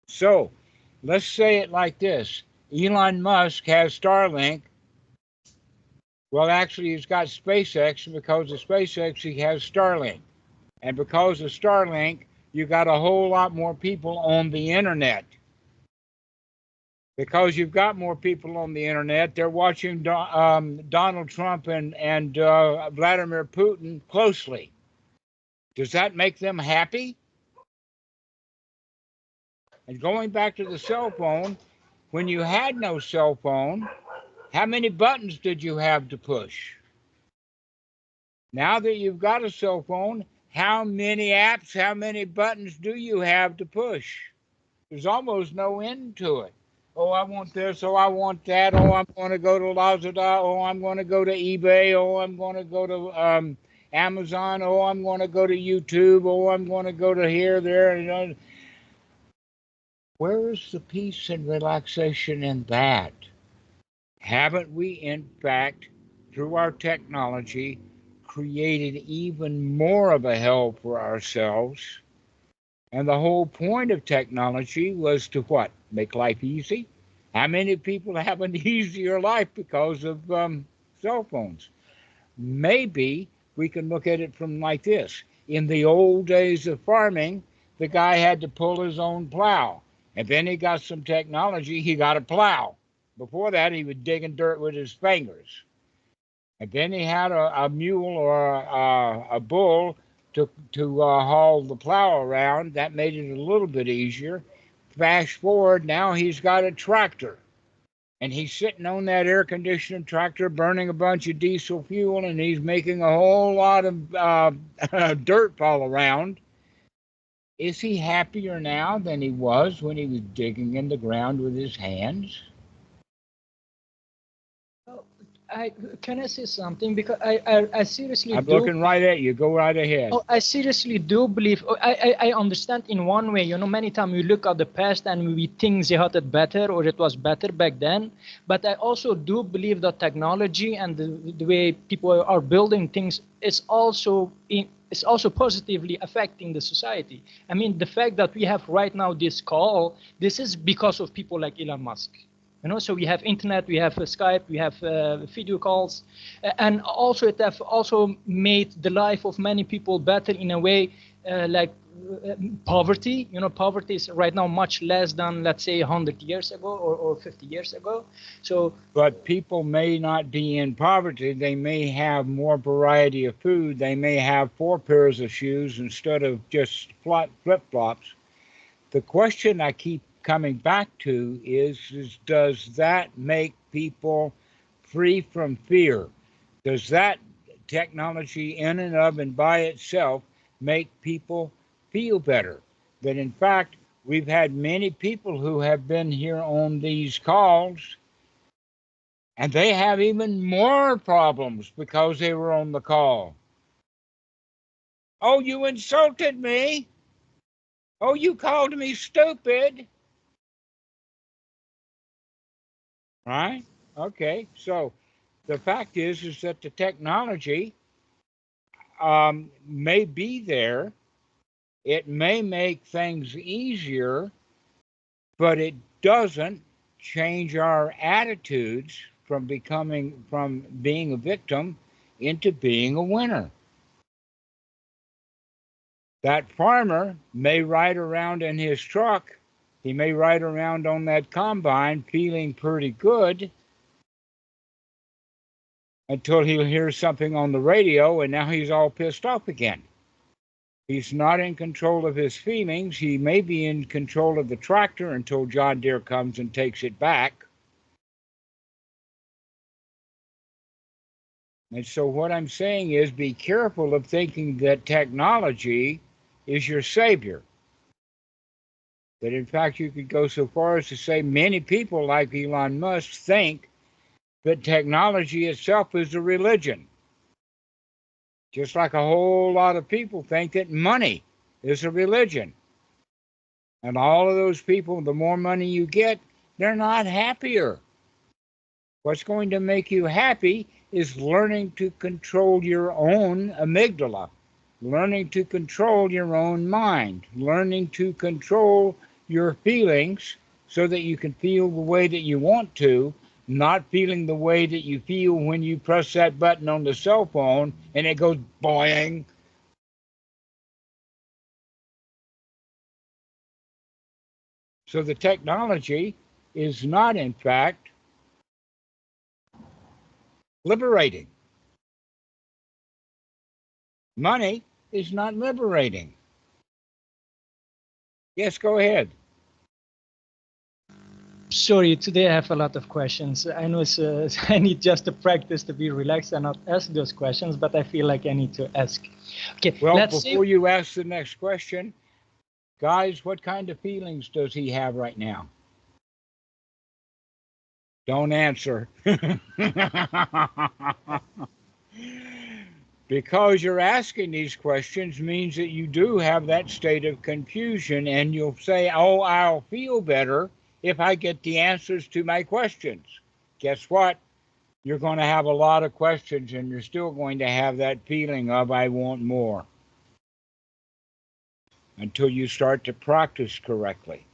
So let's say it like this. Elon Musk has Starlink. Well, actually, he's got SpaceX, and because of SpaceX, he has Starlink. And because of Starlink, you got a whole lot more people on the internet. Because you've got more people on the internet, they're watching Donald Trump and Vladimir Putin closely. Does that make them happy? And going back to the cell phone, when you had no cell phone, how many buttons did you have to push? Now that you've got a cell phone, how many apps, how many buttons do you have to push? There's almost no end to it. Oh, I want this. Oh, I want that. Oh, I'm going to go to Lazada. Oh, I'm going to go to eBay. Oh, I'm going to go to Amazon. Oh, I'm going to go to YouTube. Oh, I'm going to go to here, there. Where is the peace and relaxation in that? Haven't we, in fact, through our technology, created even more of a hell for ourselves? And the whole point of technology was to what? Make life easy? How many people have an easier life because of cell phones? Maybe we can look at it from like this. In the old days of farming, the guy had to pull his own plow. And then he got some technology, he got a plow. Before that, he was digging dirt with his fingers. And then he had a mule or a bull to haul the plow around. That made it a little bit easier. Fast forward, now he's got a tractor. And he's sitting on that air-conditioned tractor burning a bunch of diesel fuel, and he's making a whole lot of dirt fall around. Is he happier now than he was when he was digging in the ground with his hands? Can I say something? Because I seriously I'm do. looking right at you. Go right ahead. Oh, I seriously do believe. I understand in one way. Many times we look at the past and we think they had it better or it was better back then. But I also do believe that technology and the way people are building things is also positively affecting the society. I mean, the fact that we have right now this call, this is because of people like Elon Musk. So we have internet, we have Skype, we have video calls, and also it have also made the life of many people better in a way. Like poverty. Poverty is right now much less than, let's say, 100 years ago or 50 years ago. So, but people may not be in poverty. They may have more variety of food. They may have 4 pairs of shoes instead of just flip-flops. The question I keep coming back to is does that make people free from fear? Does that technology in and of and by itself make people feel better? That in fact, we've had many people who have been here on these calls, and they have even more problems because they were on the call. Oh, you insulted me. Oh, you called me stupid. Right? Okay. So the fact is that the technology may be there. It may make things easier, but it doesn't change our attitudes from being a victim into being a winner. That farmer may ride around in his truck. He may ride around on that combine feeling pretty good until he'll hear something on the radio, and now he's all pissed off again. He's not in control of his feelings. He may be in control of the tractor until John Deere comes and takes it back. And so what I'm saying is be careful of thinking that technology is your savior. That in fact you could go so far as to say many people like Elon Musk think that technology itself is a religion. Just like a whole lot of people think that money is a religion. And all of those people, the more money you get, they're not happier. What's going to make you happy is learning to control your own amygdala, learning to control your own mind, learning to control your feelings so that you can feel the way that you want to, not feeling the way that you feel when you press that button on the cell phone and it goes boing. So the technology is not, in fact, liberating. Money is not liberating. Yes, go ahead. Sorry, today I have a lot of questions. I know I need just to practice to be relaxed and not ask those questions, but I feel like I need to ask. Okay, well, before you ask the next question, guys, what kind of feelings does he have right now? Don't answer. Because you're asking these questions means that you do have that state of confusion, and you'll say, oh, I'll feel better if I get the answers to my questions. Guess what? You're going to have a lot of questions, and you're still going to have that feeling of, I want more, until you start to practice correctly.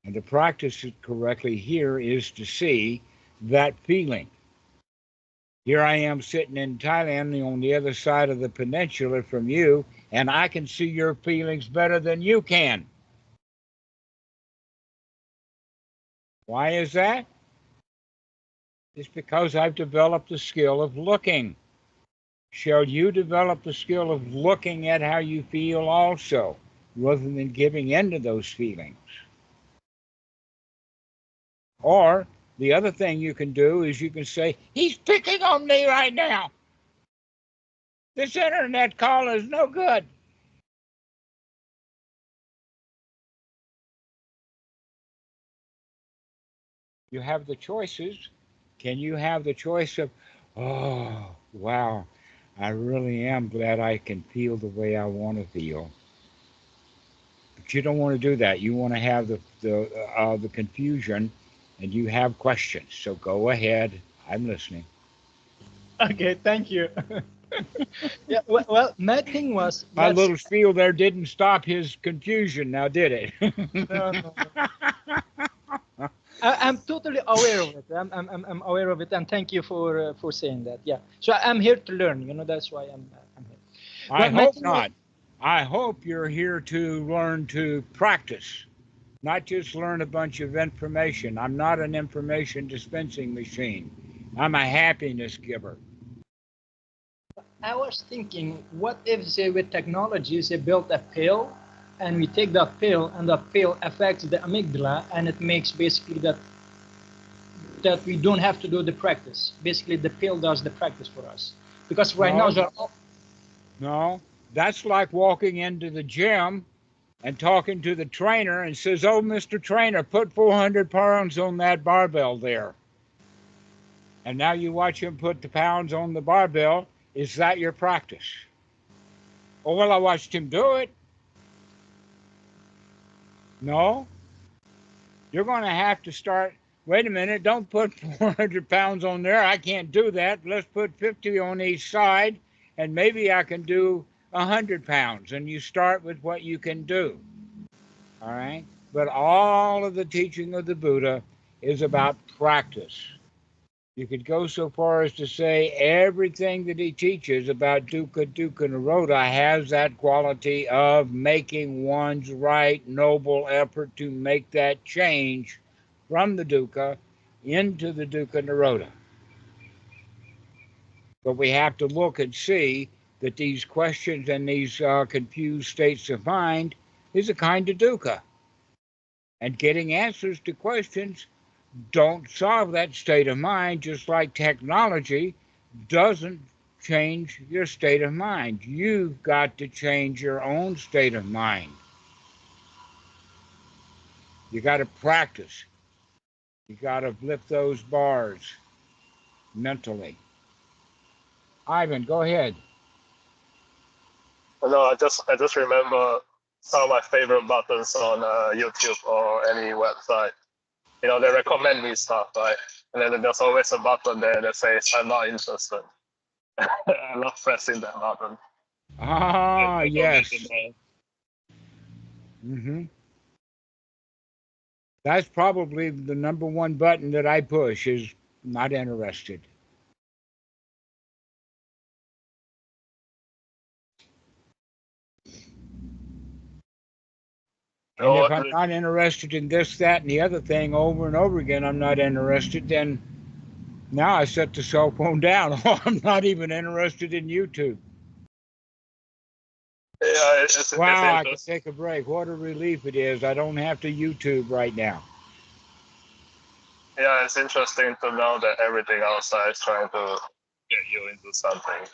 And to practice it correctly here is to see that feeling. Here I am sitting in Thailand on the other side of the peninsula from you, and I can see your feelings better than you can. Why is that? It's because I've developed the skill of looking. Shall you develop the skill of looking at how you feel also, rather than giving in to those feelings? Or the other thing you can do is you can say, he's picking on me right now. This internet call is no good. You have the choices. Can you have the choice of, oh, wow, I really am glad I can feel the way I want to feel. But you don't want to do that. You want to have the confusion, and you have questions. So go ahead. I'm listening. Okay, thank you. Yeah, well, my thing was... My little spiel there didn't stop his confusion, now did it? No. I'm totally aware of it. I'm aware of it, and thank you for saying that. Yeah. So I'm here to learn. That's why I'm here. I hope not. I hope you're here to learn to practice, not just learn a bunch of information. I'm not an information dispensing machine. I'm a happiness giver. I was thinking, what if, say, with technology, they built a pill, and we take that pill, and that pill affects the amygdala, and it makes basically that we don't have to do the practice. Basically, the pill does the practice for us. Because right now, No, that's like walking into the gym and talking to the trainer and says, "Oh, Mr. Trainer, put 400 pounds on that barbell there." And now you watch him put the pounds on the barbell. Is that your practice? Oh, well, I watched him do it. No. You're going to have to start, wait a minute, don't put 400 pounds on there. I can't do that. Let's put 50 on each side, and maybe I can do 100 pounds. And you start with what you can do. All right? But all of the teaching of the Buddha is about practice. You could go so far as to say everything that he teaches about dukkha, dukkha, nirodha has that quality of making one's right noble effort to make that change from the dukkha into the dukkha nirodha. But we have to look and see that these questions and these confused states of mind is a kind of dukkha. And getting answers to questions don't solve that state of mind, just like technology doesn't change your state of mind. You've got to change your own state of mind. You got to practice. You got to lift those bars mentally. Ivan, go ahead. No, I just remember some of my favorite buttons on YouTube or any website. You know, they recommend me stuff, right? And then there's always a button there that says, "I'm not interested." I love pressing that button. Ah, yes. Mm-hmm. That's probably the number one button that I push is not interested. And if I'm not interested in this, that, and the other thing over and over again, I'm not interested, then now I set the cell phone down. I'm not even interested in YouTube. Yeah, wow, I can take a break. What a relief it is. I don't have to YouTube right now. Yeah, it's interesting to know that everything outside is trying to get you into something.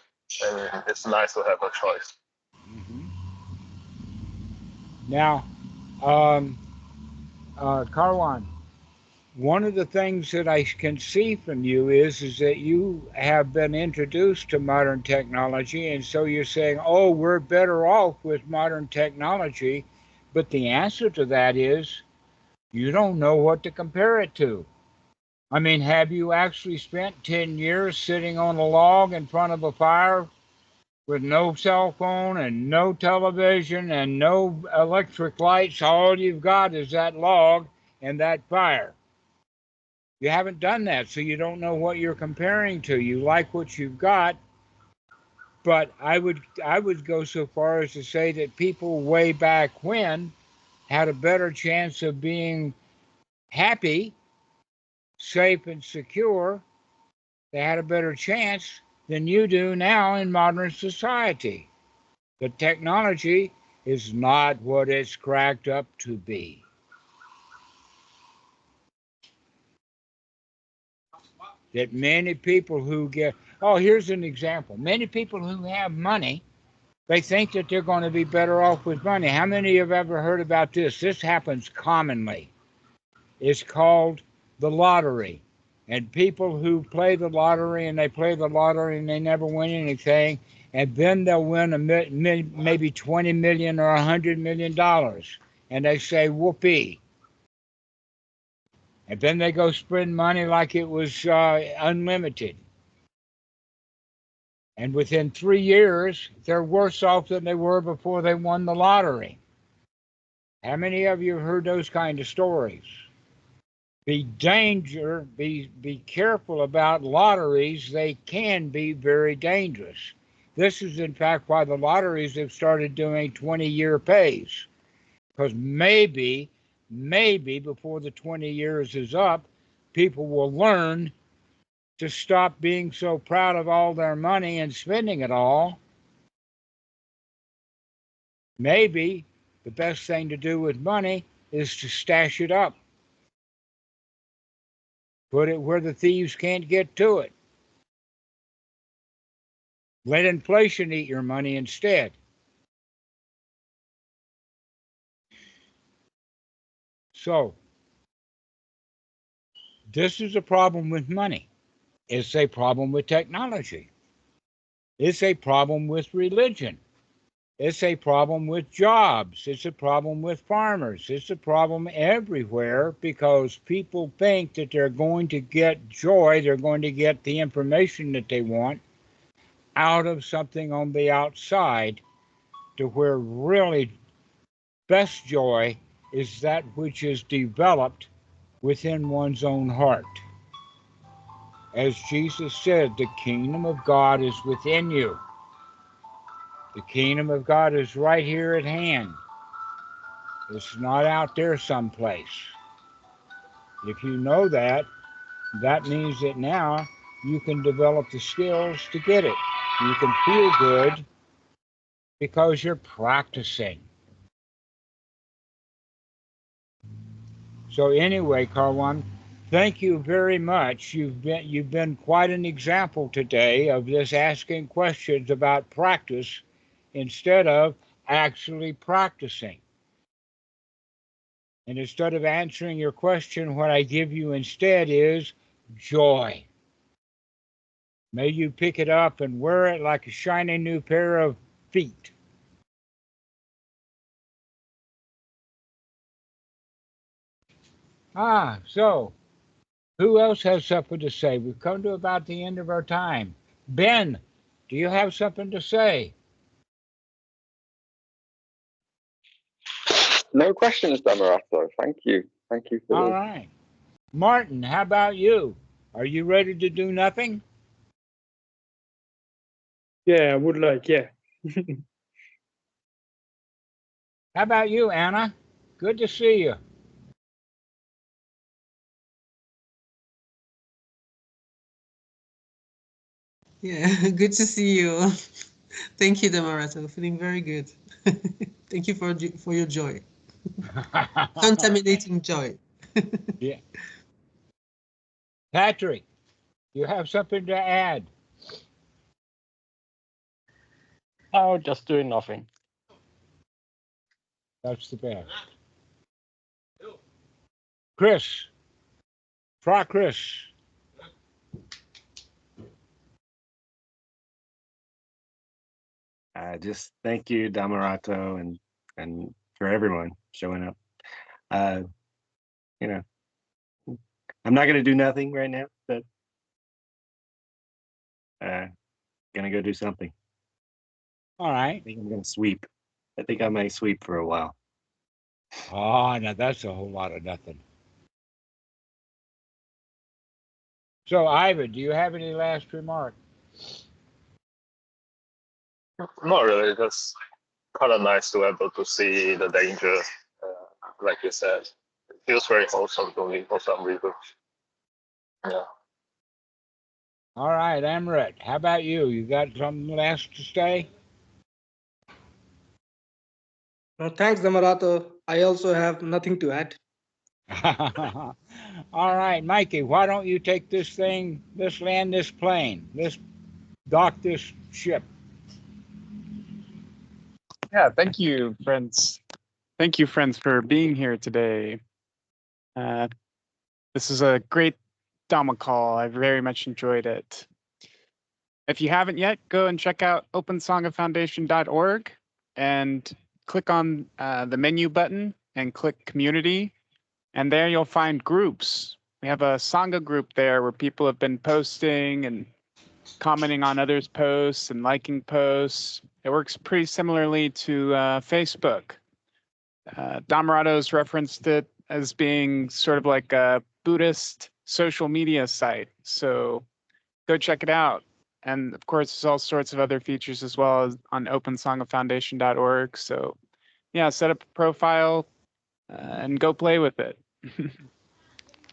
And it's nice to have a choice. Mm-hmm. Now, Karwan, one of the things that I can see from you is that you have been introduced to modern technology, and so you're saying, oh, we're better off with modern technology, but the answer to that is you don't know what to compare it to. I mean, have you actually spent 10 years sitting on a log in front of a fire with no cell phone and no television and no electric lights? All you've got is that log and that fire. You haven't done that, so you don't know what you're comparing to. You like what you've got, but I would go so far as to say that people way back when had a better chance of being happy, safe, and secure. They had a better chance than you do now in modern society. The technology is not what it's cracked up to be. That many people who get, oh, here's an example. Many people who have money, they think that they're going to be better off with money. How many have ever heard about this? This happens commonly. It's called the lottery. And people who play the lottery and they play the lottery and they never win anything, and then they'll win maybe $20 million or $100 million. And they say, whoopee. And then they go spend money like it was unlimited. And within 3 years, they're worse off than they were before they won the lottery. How many of you have heard those kind of stories? Be careful about lotteries. They can be very dangerous. This is, in fact, why the lotteries have started doing 20-year pays. Because maybe before the 20 years is up, people will learn to stop being so proud of all their money and spending it all. Maybe the best thing to do with money is to stash it up. Put it where the thieves can't get to it. Let inflation eat your money instead. So, this is a problem with money. It's a problem with technology. It's a problem with religion. It's a problem with jobs. It's a problem with farmers. It's a problem everywhere because people think that they're going to get joy, they're going to get the information that they want out of something on the outside, to where really best joy is that which is developed within one's own heart. As Jesus said, the kingdom of God is within you. The kingdom of God is right here at hand. It's not out there someplace. If you know that, that means that now you can develop the skills to get it. You can feel good because you're practicing. So anyway, Karwan, thank you very much. You've been quite an example today of this asking questions about practice instead of actually practicing. And instead of answering your question, what I give you instead is joy. May you pick it up and wear it like a shiny new pair of feet. So who else has something to say? We've come to about the end of our time. Ben, do you have something to say? No questions, Dhammarato. Thank you. Thank you for All right. Martin, how about you? Are you ready to do nothing? Yeah, I would like, yeah. How about you, Anna? Good to see you. Yeah, good to see you. Thank you, Dhammarato. Feeling very good. Thank you for your joy. Contaminating joy. Yeah. Patrick, you have something to add? Oh, just doing nothing. That's the best. Chris. Try Chris. Just thank you, Dhammarato, and for everyone showing up. You know, I'm not gonna do nothing right now, but gonna go do something. All right. I think I'm gonna sweep. I think I might sweep for a while. Oh, now that's a whole lot of nothing. So, Ivan, do you have any last remark? Not really. Just kind of nice to be able to see the danger, like you said. It feels very wholesome to me for some reason. Yeah. All right, Amrit, how about you? You got something last to say? No, thanks, Dhammarato. I also have nothing to add. All right, Mikey, why don't you take this thing, let's land this plane, let's dock this ship. Yeah, thank you, friends. Thank you, friends, for being here today. This is a great Dhamma call. I very much enjoyed it. If you haven't yet, go and check out opensanghafoundation.org and click on the menu button and click community. And there you'll find groups. We have a Sangha group there where people have been posting and commenting on others' posts and liking posts. It works pretty similarly to Facebook. Dhammarato referenced it as being sort of like a Buddhist social media site. So go check it out. And of course, there's all sorts of other features as well as on opensanghafoundation.org. So yeah, set up a profile and go play with it.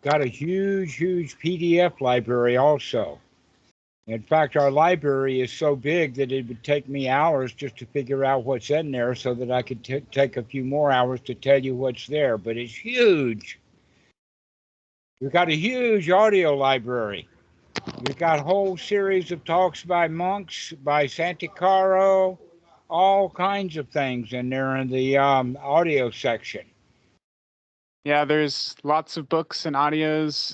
Got a huge PDF library also. In fact, our library is so big that it would take me hours just to figure out what's in there so that I could take a few more hours to tell you what's there, but it's huge. We've got a huge audio library. We've got a whole series of talks by monks, by Santikaro, all kinds of things in there in the audio section. Yeah, there's lots of books and audios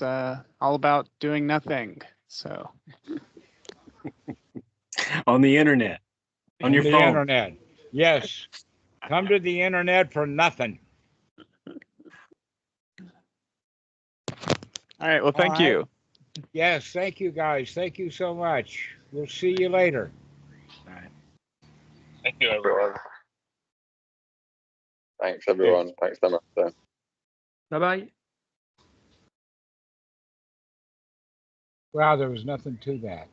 all about doing nothing. So On the internet, on your the phone. internet. Yes. Come to the internet for nothing. all right, well, thank All right. you. Yes, thank you guys. Thank you so much. We'll see you later. Thank you, everyone. Thanks, everyone. Thanks, Dhammarato. Bye-bye. Wow, there was nothing to that.